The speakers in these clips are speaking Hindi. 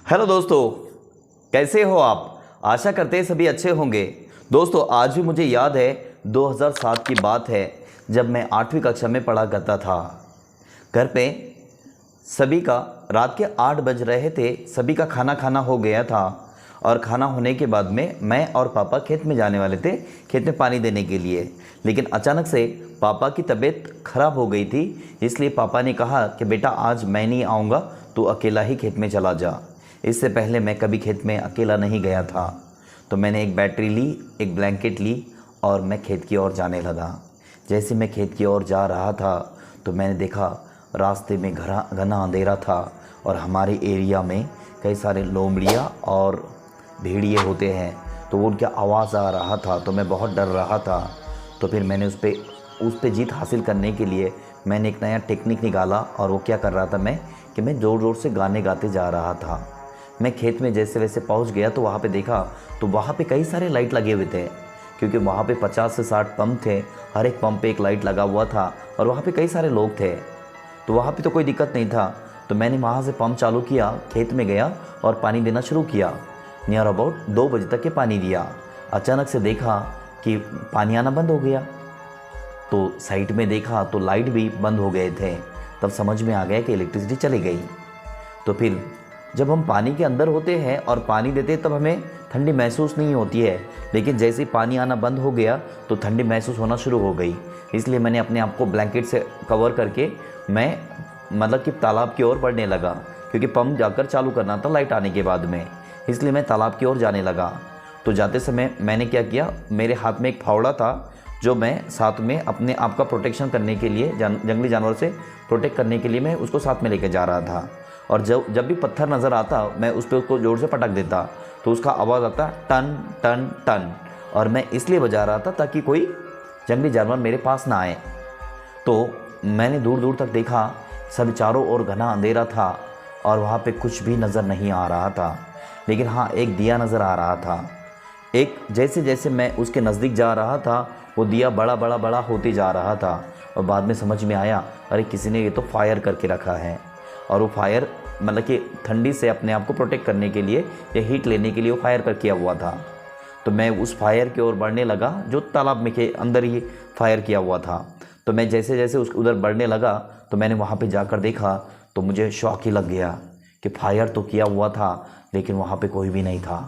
हेलो दोस्तों, कैसे हो आप। आशा करते हैं सभी अच्छे होंगे। दोस्तों, आज भी मुझे याद है 2007 की बात है, जब मैं 8वीं कक्षा में पढ़ा करता था। घर पे सभी का रात के 8 बज रहे थे, सभी का खाना खाना हो गया था और खाना होने के बाद में मैं और पापा खेत में जाने वाले थे, खेत में पानी देने के लिए। लेकिन अचानक से पापा की तबीयत खराब हो गई थी, इसलिए पापा ने कहा कि बेटा आज मैं नहीं आऊँगा, तू अकेला ही खेत में चला जा। इससे पहले मैं कभी खेत में अकेला नहीं गया था। तो मैंने एक बैटरी ली, एक ब्लैंकेट ली और मैं खेत की ओर जाने लगा। जैसे मैं खेत की ओर जा रहा था तो मैंने देखा रास्ते में घना अंधेरा था और हमारे एरिया में कई सारे लोमड़ियाँ और भेड़िए होते हैं, तो उनका आवाज़ आ रहा था। तो मैं बहुत डर रहा था। तो फिर मैंने उस पर जीत हासिल करने के लिए मैंने एक नया टेक्निक निकाला। और वो क्या कर रहा था मैं ज़ोर ज़ोर से गाने गाते जा रहा था। मैं खेत में जैसे वैसे पहुंच गया तो वहाँ पे देखा तो वहाँ पे कई सारे लाइट लगे हुए थे, क्योंकि वहाँ पे 50 से 60 पंप थे। हर एक पंप पे एक लाइट लगा हुआ था और वहाँ पे कई सारे लोग थे। तो वहाँ पे तो कोई दिक्कत नहीं था। तो मैंने वहाँ से पंप चालू किया, खेत में गया और पानी देना शुरू किया। नियर अबाउट 2 बजे तक के पानी दिया। अचानक से देखा कि पानी आना बंद हो गया। तो साइड में देखा तो लाइट भी बंद हो गए थे। तब समझ में आ गया कि इलेक्ट्रिसिटी चली गई। तो फिर जब हम पानी के अंदर होते हैं और पानी देते हैं तब हमें ठंडी महसूस नहीं होती है, लेकिन जैसे ही पानी आना बंद हो गया तो ठंडी महसूस होना शुरू हो गई। इसलिए मैंने अपने आप को ब्लैंकेट से कवर करके मैं कि तालाब की ओर बढ़ने लगा, क्योंकि पंप जाकर चालू करना था लाइट आने के बाद में। इसलिए मैं तालाब की ओर जाने लगा। तो जाते समय मैंने क्या किया, मेरे हाथ में एक फावड़ा था जो मैं साथ में अपने आप का प्रोटेक्शन करने के लिए, जंगली जानवर से प्रोटेक्ट करने के लिए मैं उसको साथ में लेकर जा रहा था। और जब भी पत्थर नज़र आता मैं उस पर उसको जोर से पटक देता तो उसका आवाज़ आता टन टन टन। और मैं इसलिए बजा रहा था ताकि कोई जंगली जानवर मेरे पास ना आए। तो मैंने दूर दूर तक देखा, सब चारों ओर घना अंधेरा था और वहाँ पे कुछ भी नज़र नहीं आ रहा था। लेकिन हाँ, एक दिया नज़र आ रहा था। जैसे जैसे मैं उसके नज़दीक जा रहा था वो दिया बड़ा होते जा रहा था। और बाद में समझ में आया, अरे किसी ने ये तो फायर करके रखा है। और वो फायर कि ठंडी से अपने आप को प्रोटेक्ट करने के लिए या हीट लेने के लिए वो फायर कर किया हुआ था। तो मैं उस फायर की ओर बढ़ने लगा जो तालाब में के अंदर ही फायर किया हुआ था। तो मैं जैसे जैसे उधर बढ़ने लगा तो मैंने वहाँ पे जाकर देखा तो मुझे शॉक ही लग गया कि फायर तो किया हुआ था लेकिन वहाँ पे कोई भी नहीं था।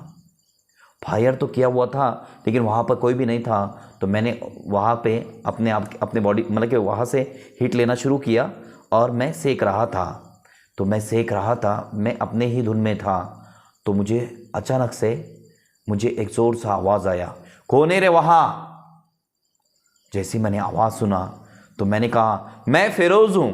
फायर तो किया हुआ था लेकिन वहाँ पर कोई भी नहीं था। तो मैंने वहाँ पे अपने बॉडी कि वहाँ से हीट लेना शुरू किया और मैं सेक रहा था। तो मैं सेक रहा था, मैं अपने ही धुन में था। तो मुझे अचानक से एक ज़ोर सा आवाज़ आया, कौन है रे वहाँ। जैसे मैंने आवाज़ सुना तो मैंने कहा, मैं फिरोज़ हूँ।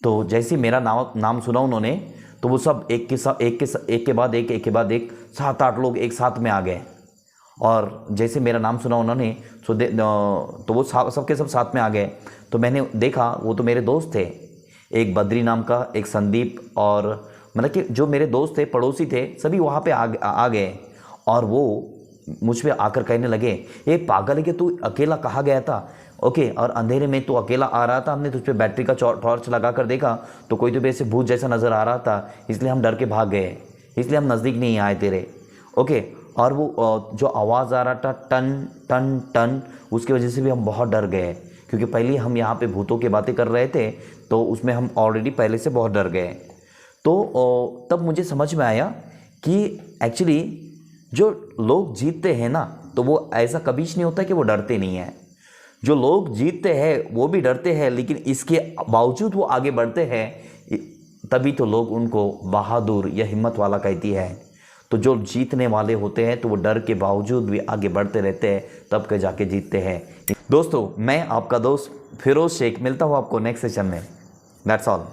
तो जैसे मेरा नाम सुना उन्होंने तो वो सब एक के बाद एक 7-8 लोग एक साथ में आ गए। और जैसे मेरा नाम सुना उन्होंने तो वो सबके सब साथ में आ गए। तो मैंने देखा वो तो मेरे दोस्त थे, एक बद्री नाम का, एक संदीप, और कि जो मेरे दोस्त थे, पड़ोसी थे, सभी वहाँ पे आ गए। और वो मुझ पे आकर कहने लगे, ये पागल है कि तू अकेला कहाँ गया था। ओके, और अंधेरे में तू अकेला आ रहा था, हमने तुझ पे बैटरी का टॉर्च लगा कर देखा तो कोई तो ऐसे भूत जैसा नज़र आ रहा था, इसलिए हम डर के भाग गए, इसलिए हम नज़दीक नहीं आए तेरे। ओके, और वो जो आवाज़ आ रहा था टन टन टन, उसकी वजह से भी हम बहुत डर गए, क्योंकि पहले हम यहाँ पे भूतों की बातें कर रहे थे तो उसमें हम ऑलरेडी पहले से बहुत डर गए। तो तब मुझे समझ में आया कि एक्चुअली जो लोग जीतते हैं ना, तो वो ऐसा कभी नहीं होता कि वो डरते नहीं हैं। जो लोग जीतते हैं वो भी डरते हैं, लेकिन इसके बावजूद वो आगे बढ़ते हैं, तभी तो लोग उनको बहादुर या हिम्मत वाला कहती है। तो जो जीतने वाले होते हैं तो वो डर के बावजूद भी आगे बढ़ते रहते हैं, तब के जाके जीतते हैं। दोस्तों, मैं आपका दोस्त फिरोज़ शेख, मिलता हूँ आपको नेक्स्ट सेशन में। That's all.